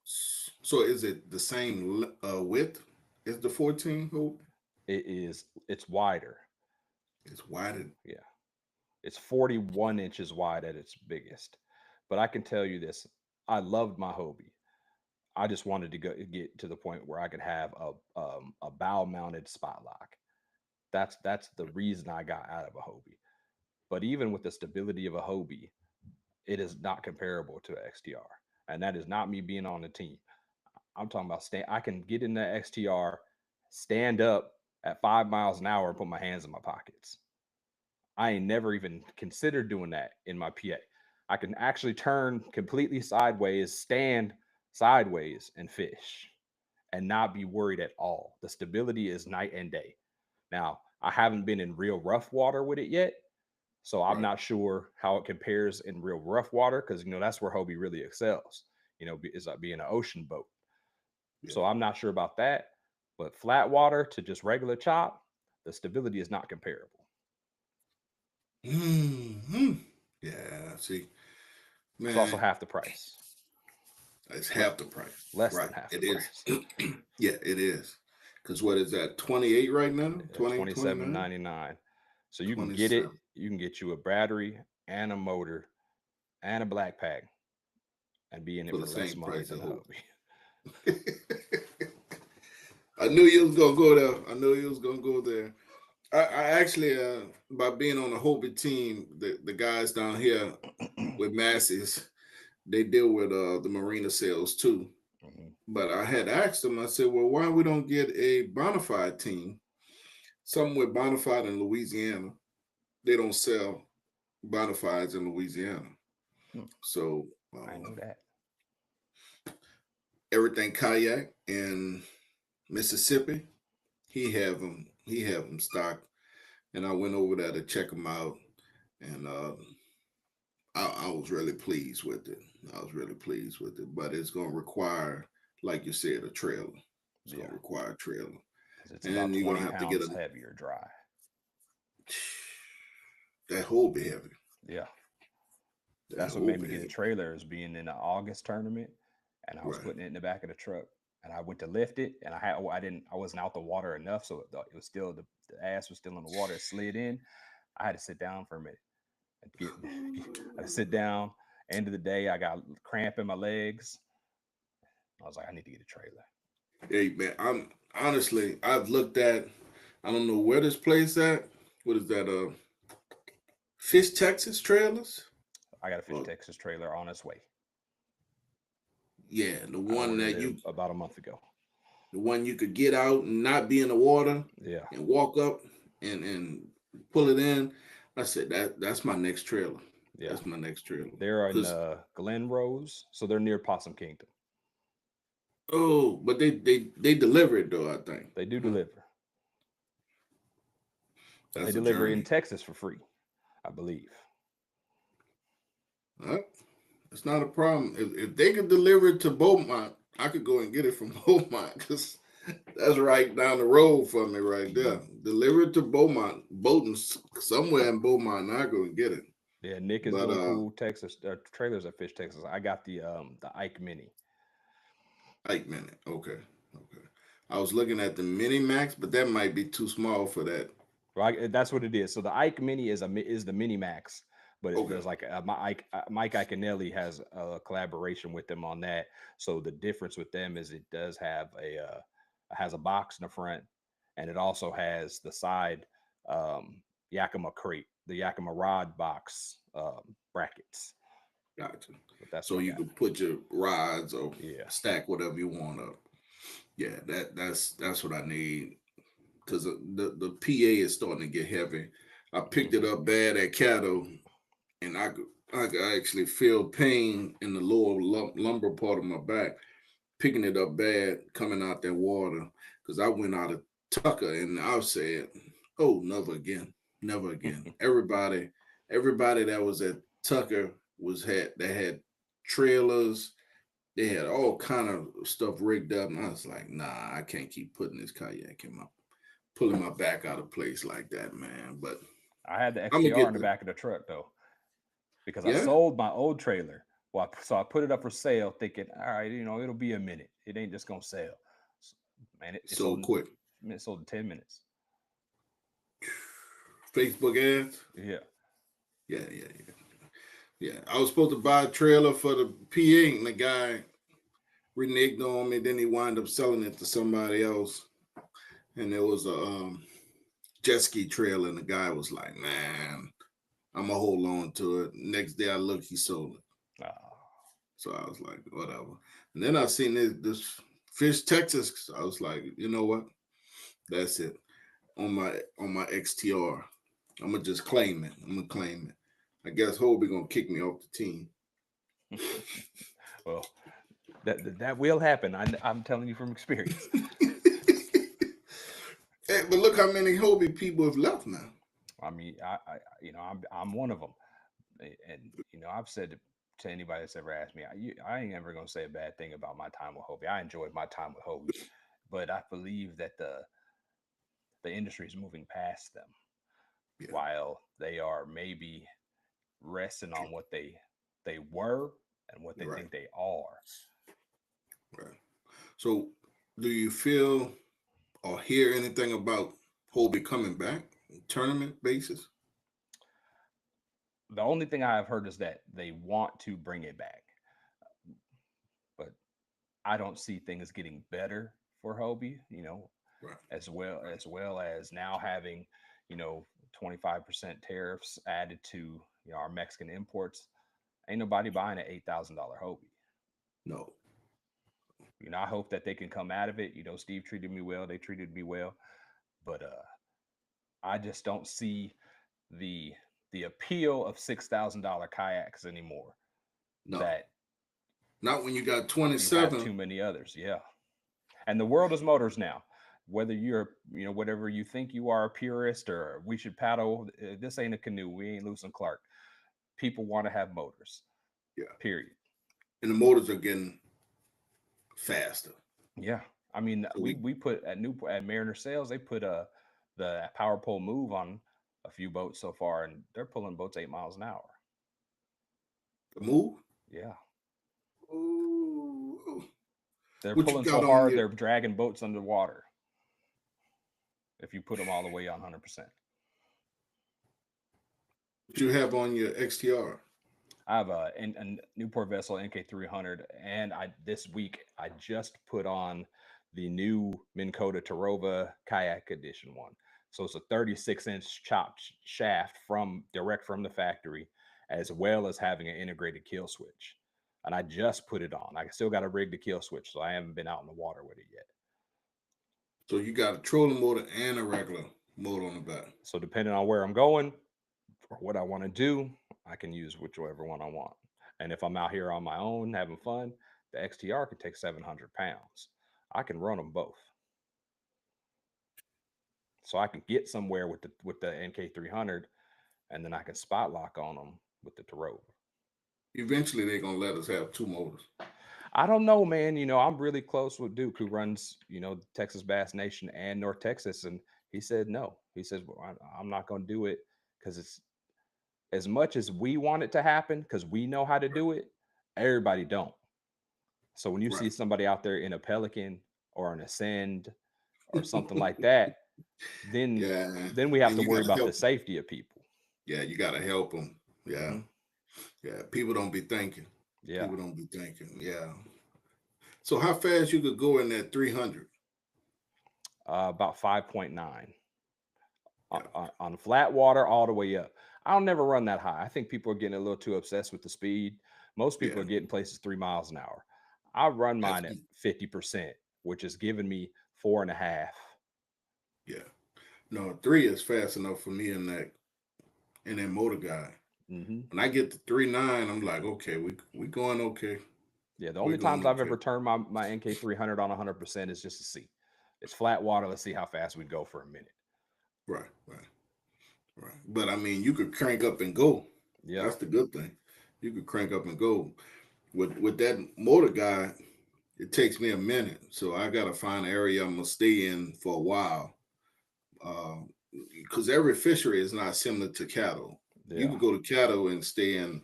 So is it the same width as the 14 Hope? It's wider. It's wider. Yeah. It's 41 inches wide at its biggest. But I can tell you this, I loved my Hobie. I just wanted to get to the point where I could have a bow mounted spot lock. That's the reason I got out of a Hobie. But even with the stability of a Hobie, it is not comparable to XTR. And that is not me being on the team. I'm talking about I can get in the XTR, stand up at 5 miles an hour and put my hands in my pockets. I ain't never even considered doing that in my PA. I can actually turn completely sideways, stand sideways and fish and not be worried at all. The stability is night and day. Now, I haven't been in real rough water with it yet, so I'm Right. not sure how it compares in real rough water because that's where Hobie really excels. Is like being an ocean boat. Yeah. So I'm not sure about that, but flat water to just regular chop, the stability is not comparable. Hmm. Yeah. See, It's also man, half the price. it's Le- half the price. Less Right. than half the It is. price. Yeah, it is. Because what is that? 28 right now? 28, 29, 27.99. So you can get it. 27 You can get you a battery and a motor and a black pack and be in it for the for less same money price than of a Hope. Hobie. I knew you was gonna go there. I knew you was gonna go there. I actually, by being on the Hobie team, the guys down here with Massey's, they deal with the marina sales too. Mhm. But I had asked them, I said, well, why we don't get a bonafide team? Something with bonafide in Louisiana. They don't sell bonafides in Louisiana. Hmm, So I know that. everything kayak in Mississippi, he have them stocked. And I went over there to check them out. And I was really pleased with it. I was really pleased with it. But it's going to require, like you said, a trailer. It's going Yeah, to require a trailer. because it's And about you're going 20 to have to get pounds heavier dry. that whole be heavy. Yeah, That that's what whole made me be get the heavy. trailer is being in the August tournament, and I was Right. putting it in the back of the truck, and I went to lift it, and I wasn't out the water enough, so it was still the ass was still in the water. It slid in. I had to sit down for a minute and I had to sit down. End of the day, I got cramp in my legs. I was like, I need to get a trailer. Hey man, I'm honestly I've looked at I don't know where this place at. What is that? Fish Texas trailers? I got a Fish Well, Texas trailer on its way. yeah, I ordered it about a month ago. the one you could get out and not be in the water Yeah, and walk up and pull it in. I said that's my next trailer. yeah. That's my next trailer. They're in Cause Glen Rose, so they're near Possum Kingdom. oh, but they deliver it though. I think They do deliver. They that's a deliver in journey. Texas for free, I believe. Huh? It's not a problem. If they could deliver it to Beaumont, I could go and get it from Beaumont because that's right down the road from me right there. Deliver it to Beaumont, Bowden, somewhere in Beaumont, and I go and get it. Yeah, Nick is But doing cool Texas trailers at Fish Texas. I got the Ike Mini. Ike Minute, okay, okay. I was looking at the Mini Max, but that might be too small for that. Right, that's what it is. So the Ike Mini is the Mini Max, but Okay, there's like Mike Iconelli has a collaboration with them on that. So the difference with them is it does have has a box in the front, and it also has the side Yakima crate, the Yakima rod box brackets. gotcha. But that's So what I you got. could put your rods or Yeah. stack whatever you want up. Yeah, that's what I need because the PA is starting to get heavy. I picked it Mhm. up bad at Cattle, and I could actually feel pain in the lower lumbar part of my back, picking it up bad coming out that water because I went out of Tucker and I said, "Oh, never again, never again." Everybody that was at Tucker they had trailers, they had all kind of stuff rigged up, and I was like, "Nah, I can't keep putting this kayak in my pulling my back out of place like that, man." But I had the I'm gonna XTR in get the the back of the truck though, because I yeah sold my old trailer. So I put it up for sale, thinking, all right, it'll be a minute. It ain't just gonna sell. S- Man, so quick. it sold in 10 minutes. Facebook ads. Yeah. Yeah. Yeah, I was supposed to buy a trailer for the PA, and the guy reneged on me. Then he wound up selling it to somebody else, and there was a jet ski trailer, and the guy was like, "Man, I'm gonna hold on to it." Next day, I looked, he sold it. Ah, So I was like, "Whatever." And then I seen this Fish Texas. I was like, "You know what? That's it." On my XTR, I'm gonna just claim it. I'm gonna claim it. I guess Hobie gonna kick me off the team. well, that will happen. I'm telling you from experience. Hey, but look how many Hobie people have left now. I mean, I'm one of them, and I've said to anybody that's ever asked me, I ain't ever gonna say a bad thing about my time with Hobie. I enjoyed my time with Hobie, but I believe that the industry is moving past them, Yeah, while they are maybe resting on what they were and what they right, think they are. right. So, do you feel or hear anything about Hobie coming back tournament basis? The only thing I have heard is that they want to bring it back, but I don't see things getting better for Hobie. Right. As well as now having, 25% tariffs added to our Mexican imports, ain't nobody buying an $8,000 Hobie. No. I hope that they can come out of it. Steve treated me well. They treated me well, but I just don't see the the appeal of $6,000 kayaks anymore. No. That Not when you got you 27. have too many others. Yeah, and the world is motors now. Whether you're, whatever you think you are, a purist, or we should paddle. This ain't a canoe. We ain't Lewis and Clark. People want to have motors. Yeah. Period. And the motors are getting faster. Yeah. I mean, So we put at Mariner Sales, they put the Power Pole Move on a few boats so far, and they're pulling boats 8 miles an hour. the move. Yeah. Ooh. They're What you pulling got so on hard, your? they're dragging boats underwater. If you put them all the way on 100%. What you have on your XTR? I have a Newport Vessel NK300, and this week I just put on the new Minn Kota Tarova Kayak Edition one. So it's a 36-inch chopped shaft direct from the factory, as well as having an integrated kill switch. And I just put it on. I still got to rig the kill switch, so I haven't been out in the water with it yet. So you got a trolling motor and a regular motor on the back. So depending on where I'm going or what I want to do, I can use whichever one I want. And if I'm out here on my own having fun, the XTR can take 700 pounds. I can run them both. So I can get somewhere with the NK300, and then I can spot lock on them with the Tarova. Eventually, they're gonna let us have two motors. I don't know, man. I'm really close with Duke, who runs, Texas Bass Nation and North Texas, and he said no. He says, well, I'm not going to do it because it's as much as we want it to happen because we know how to do it. Everybody don't. So when you see somebody out there in a Pelican or an Ascend or something like that, then we have to worry about the safety of people. Yeah, you got to help them. Yeah. Mm-hmm. Yeah. People don't be thinking. Yeah. People don't be thinking. Yeah. So how fast you could go in that 300? About 5.9 on flat water all the way up. I'll never run that high. I think people are getting a little too obsessed with the speed. Most people are getting places 3 miles an hour. I run mine at 50%, which is giving me 4.5. Yeah. No, 3 is fast enough for me in that motor guy. Mm-hmm. When I get to 3.9, I'm like, okay, we going okay. Yeah, the only times I've ever turned my NK300 on 100% is just to see. It's flat water. Let's see how fast we'd go for a minute. Right. But I mean, you could crank up and go. Yeah, that's the good thing. You could crank up and go. With that motor guy, it takes me a minute, so I gotta find an area I'm gonna stay in for a while. Because every fishery is not similar to cattle. Yeah. You can go to cattle and stay in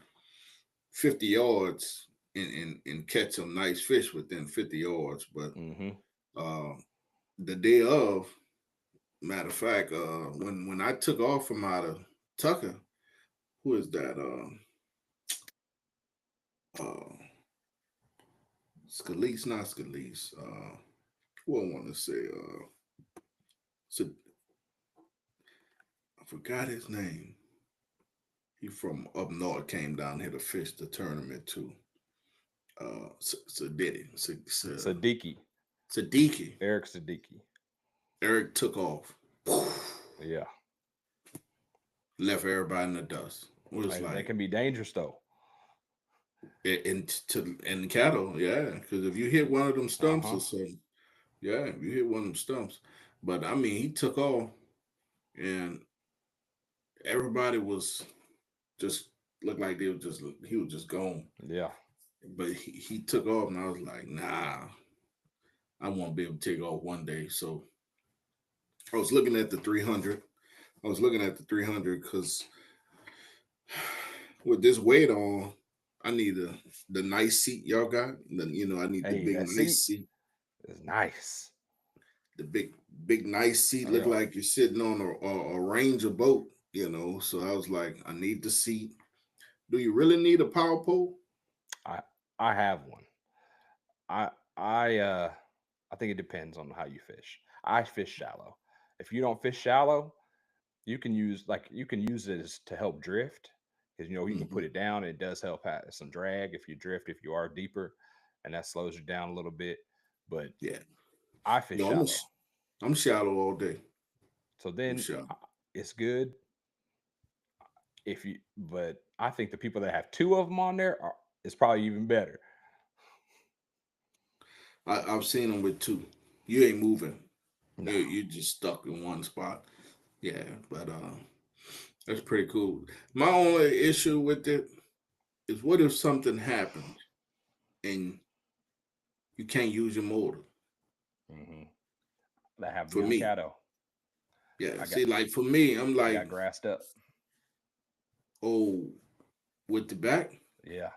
50 yards and catch some nice fish within 50 yards. But the day of, matter of fact, when I took off from out of Tucker, who is that? Scalise, not Scalise. Who I want to say? So I forgot his name. He from up north, came down here to fish the tournament too. Sadiki. Eric Sadiki. Eric took off. Yeah. Left everybody in the dust. That can be dangerous though. In cattle, yeah. Because if you hit one of them stumps or something, yeah, if you hit one of them stumps. But I mean, he took off, and everybody was just looked like he was just gone. Yeah. But he took off, and I was like, nah, I won't be able to take off one day. So I was looking at the 300. Because with this weight on, I need the nice seat y'all got. I need the big nice seat. It's nice. The big nice seat look like you're sitting on a Ranger boat. So I was like, I need the seat. Do you really need a power pole? I have one. I think it depends on how you fish. I fish shallow. If you don't fish shallow, you can use it as to help drift because you can Hmm. put it down and it does help have some drag if you drift if you are deeper, and that slows you down a little bit. But Yeah. I fish No, shallow, I'm shallow all day. so I'm then shallow. it's good if you. But I think the people that have two of them on there are is probably even better. I've seen them with two. You ain't moving. No. You just stuck in one spot. Yeah, but that's pretty cool. My only issue with it is what if something happens and you can't use your motor? Hmm. That happened to For me on me, Caddo. yeah. I got See, like for me, I'm I like, got grassed up. oh, with the back. Yeah,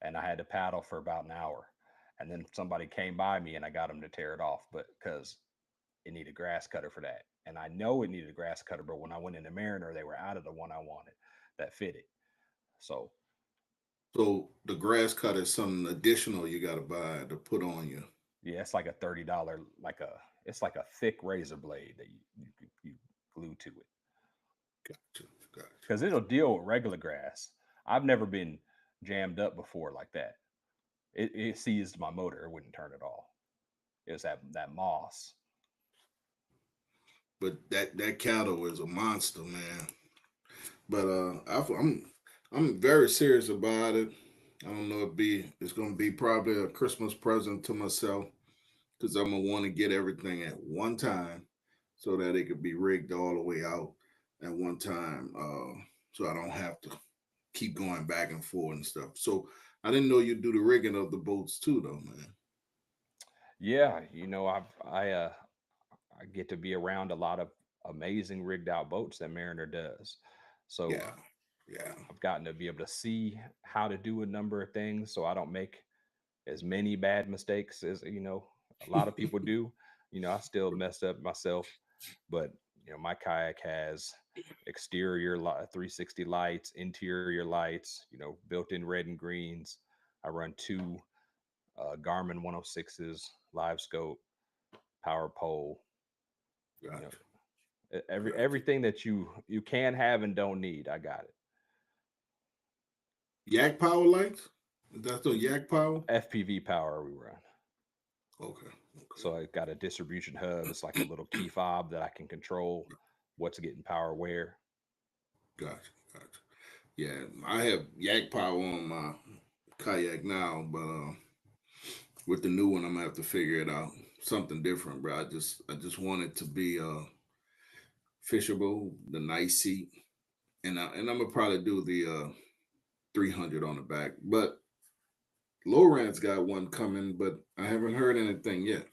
and I had to paddle for about an hour, and then somebody came by me and I got them to tear it off, but because it needed a grass cutter for that. And I know it needed a grass cutter, but when I went into Mariner, they were out of the one I wanted that fitted. So So the grass cut is something additional you got to buy to put on you. yeah, it's like a $30, it's like a thick razor blade that you glue to it Gotcha, gotcha. because it'll deal with regular grass. I've never been jammed up before like that. It seized my motor. It wouldn't turn at all. It was that moss. But that cattle is a monster, man. But I'm very serious about it. I don't know if it's gonna be probably a Christmas present to myself because I'm gonna want to get everything at one time so that it could be rigged all the way out at one time. So I don't have to keep going back and forth and stuff. So I didn't know you do the rigging of the boats too, though, man. Yeah, I get to be around a lot of amazing rigged out boats that Mariner does. So Yeah, yeah, I've gotten to be able to see how to do a number of things so I don't make as many bad mistakes as a lot of people do. I still messed up myself, but my kayak has exterior 360 lights, interior lights, built-in red and greens. I run two Garmin 106s, live scope, power pole, you know, gotcha, gotcha. everything that you can have and don't need. I got it. Yak power lights? That's the yak power. FPV power we run. Okay, So I got a distribution hub. It's like a little key fob that I can control what's getting power where. gotcha, gotcha. Yeah, I have yak power on my kayak now, but with the new one, I'm gonna have to figure it out. Something different, bro. I just want it to be fishable, the nice seat, and I'm gonna probably do the 300 on the back. But Lowrance got one coming, but I haven't heard anything yet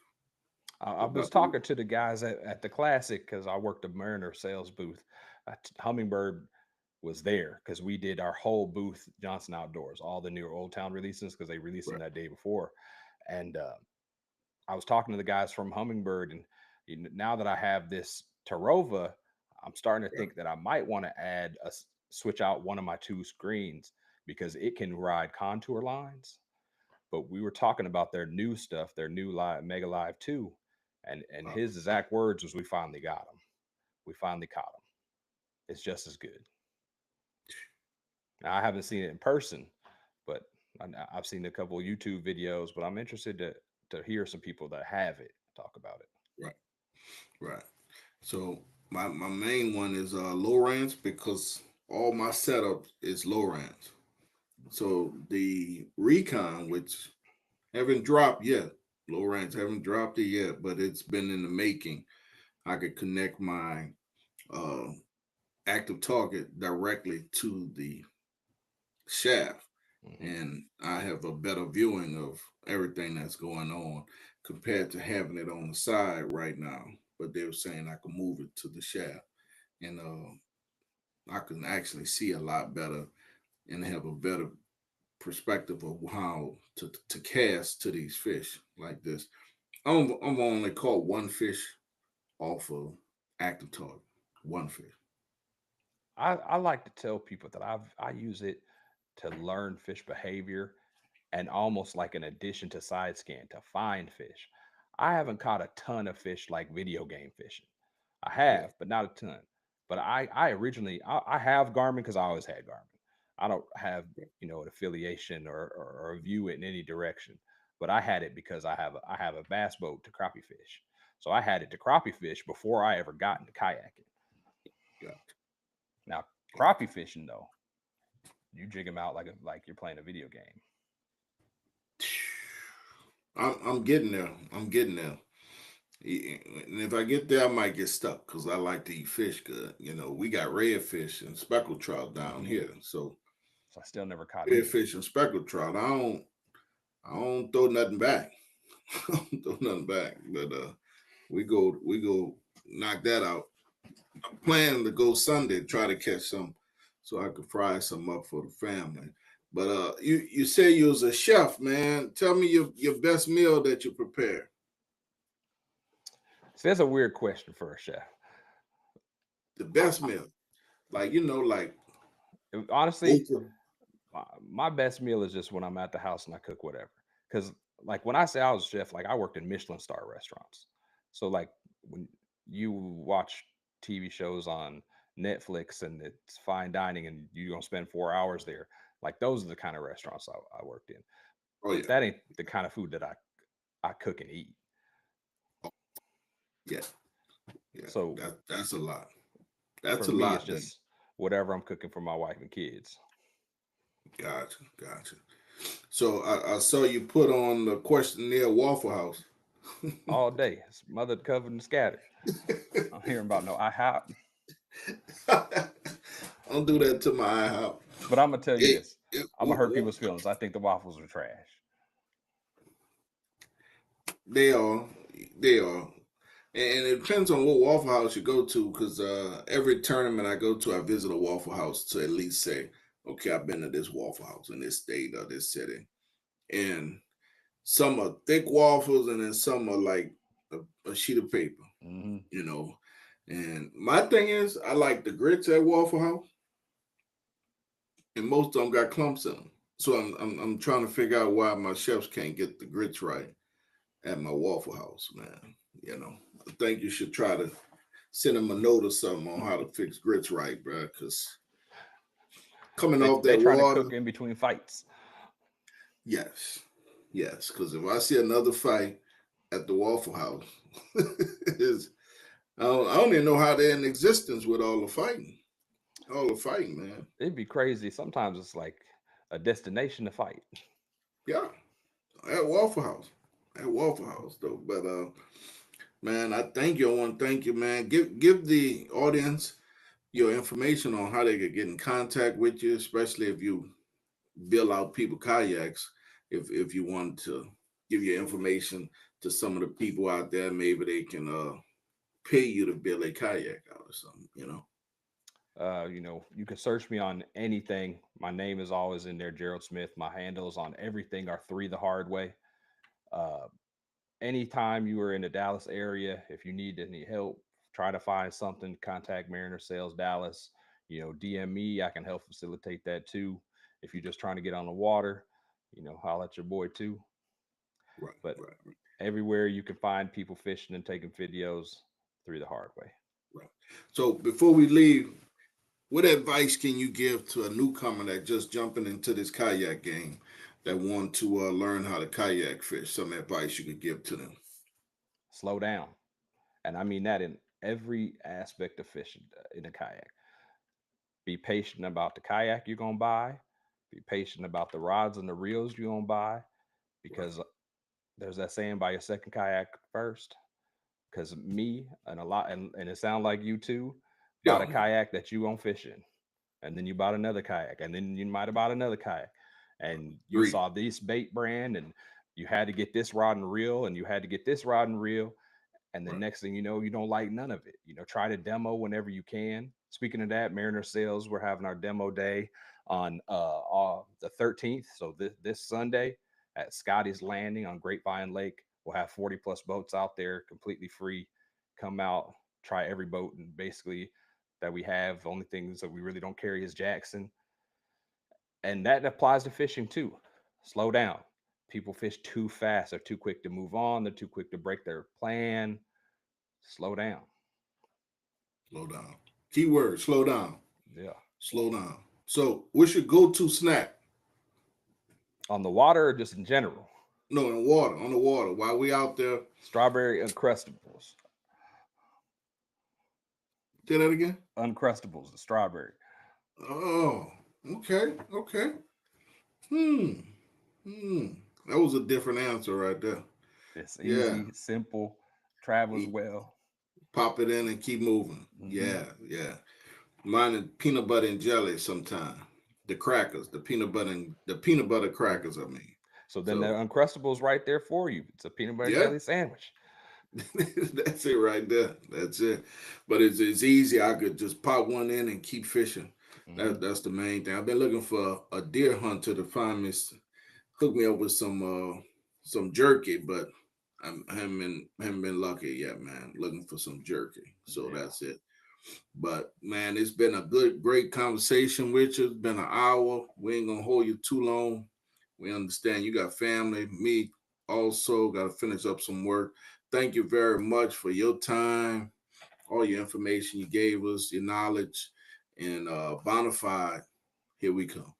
I was about the. talking to the guys at the Classic because I worked a Mariner sales booth. Hummingbird was there because we did our whole booth, Johnson Outdoors, all the new Old Town releases because they released them Right. that day before. And I was talking to the guys from Hummingbird, and now that I have this Tarova, I'm starting to Right. think that I might want to switch out one of my two screens because it can ride contour lines. But we were talking about their new stuff, their new live Mega Live 2, and Uh, his exact words was, "We finally got them. We finally caught them. It's just as good." Now, I haven't seen it in person, but I've seen a couple of YouTube videos. But I'm interested to hear some people that have it talk about it. right. Right. So my main one is Lowrance because all my setup is Lowrance. So the Recon, which haven't dropped yet, Lowrance haven't dropped it yet, but it's been in the making. I could connect my uh, active target directly to the shaft, Hmm. and I have a better viewing of everything that's going on compared to having it on the side right now. But they were saying I could move it to the shaft, and I can actually see a lot better and have a better perspective of how to cast to these fish like this. I'm only caught one fish off of active target, one fish. I like to tell people that I use it to learn fish behavior and almost like an addition to side scan to find fish. I haven't caught a ton of fish like video game fishing. I Yeah, have, but not a ton. But I originally I have Garmin because I always had Garmin. I don't have an affiliation or view it in any direction. But I had it because I have a bass boat to crappie fish. So I had it to crappie fish before I ever got into kayaking. Yeah. Now crappie fishing though, you jig them out like you're playing a video game. I'm getting there. I'm getting there. And if I get there, I might get stuck because I like to eat fish good. We got redfish and speckled trout down Mhm. here. So So I still never caught either. redfish and speckled trout, I don't throw nothing back. I don't throw nothing back. But we go knock that out. I'm planning to go Sunday, try to catch some so I could fry some up for the family. But you say you was a chef, man. Tell me your best meal that you prepare. So that's a weird question for a chef. The I, best meal. Like, like honestly, Oprah. my best meal is just when I'm at the house and I cook whatever. Because like when I say I was a chef, like I worked in Michelin star restaurants. So like when you watch TV shows on Netflix and it's fine dining and you're gonna spend 4 hours there, like those are the kind of restaurants I worked in. Oh But yeah. that ain't the kind of food that I cook and eat. Yeah. Yeah. So That's a lot. for That's a me, it's lot then. just whatever I'm cooking for my wife and kids Gotcha. Gotcha. So I saw you put on the questionnaire Waffle House. all day. Smothered, covered, and scattered. I'm hearing about no IHOP. Don't do that to my IHOP. But I'm gonna tell you It, this. it, I'm gonna hurt people's feelings. I think the waffles are trash. they are, they are, and it depends on what Waffle House you go to. Because every tournament I go to, I visit a Waffle House to at least say, okay, I've been to this Waffle House in this state or this city, and some are thick waffles, and then some are like a sheet of paper, Hmm. you know. And my thing is, I like the grits at Waffle House, and most of them got clumps in them. So I'm trying to figure out why my chefs can't get the grits right at my Waffle House, man. I think you should try to send them a note or something on how to fix grits right, bro. Because coming off They that trying to water, cook in between fights. yes, yes. Because if I see another fight at the Waffle House, is I don't even know how they're in existence with all the fighting, man. It'd be crazy. Sometimes it's like a destination to fight. Yeah, at Waffle House, though. But man, I thank you. I want to thank you, man. Give the audience your information on how they could get in contact with you, especially if you bill out people kayaks. If you want to give your information to some of the people out there, maybe they can pay you to bill a kayak out or something. You can search me on anything. My name is always in there, Gerald Smith. My handles on everything are three the hard way. Uh, Anytime you are in the Dallas area, if you need any help, try to find something, contact Mariner Sales Dallas. DM me. I can help facilitate that too. If you're just trying to get on the water, holler at your boy too. Right, But right, right, everywhere you can find people fishing and taking videos through the hard way. right. So before we leave, what advice can you give to a newcomer that just jumping into this kayak game that want to learn how to kayak fish? Some advice you could give to them. Slow down. And I mean that in every aspect of fishing in a kayak. Be patient about the kayak you're going to buy. Be patient about the rods and the reels you're going to buy Right, because there's that saying, buy your second kayak first. Because me and a lot, and it sounds like you too, bought yeah, a kayak that you won't fish in. And then you bought another kayak. And then you might have bought another kayak. And you agree. saw this bait brand and you had to get this rod and reel and you had to get this rod and reel. And the Right, next thing you know, you don't like none of it. Try to demo whenever you can. Speaking of that, Mariner Sales, we're having our demo day on the 13th. So this Sunday at Scotty's Landing on Grapevine Lake. We'll have 40 plus boats out there completely free. Come out, try every boat, and basically that we have. Only things that we really don't carry is Jackson. And that applies to fishing too. Slow down. People fish too fast. They're too quick to move on. They're too quick to break their plan. Slow down. slow down. Keyword, slow down. Yeah. Slow down. So what's your go-to snack? On the water or just in general? No, in water, on the water. While we out there. Strawberry Uncrustables. Say that again. Uncrustables, the strawberry. Oh, okay. Okay. Hmm. Hmm. That was a different answer right there. It's Yeah. easy, simple, travels well. Pop it in and keep moving. Yeah, yeah. Mine is peanut butter and jelly sometime. The crackers, the peanut butter crackers, I mean. So then the Uncrustables right there for you. It's a peanut butter Yeah. jelly sandwich. That's it right there. That's it. But it's easy. I could just pop one in and keep fishing. That's the main thing. I've been looking for a deer hunter to find me, hook me up with some jerky, but I haven't been lucky yet, man. Looking for some jerky. So that's it. But man, it's been a great conversation with you. It's been an hour. We ain't gonna hold you too long. We understand you got family. Me also got to finish up some work. Thank you very much for your time, all your information you gave us, your knowledge, and Bonafide. Here we come.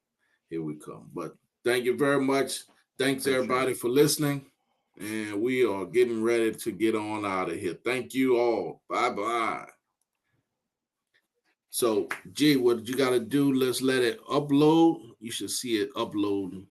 Here we come. But thank you very much. Thanks everybody for listening. And we are getting ready to get on out of here. Thank you all. Bye-bye. So, G, what you got to do, let's let it upload. You should see it uploading.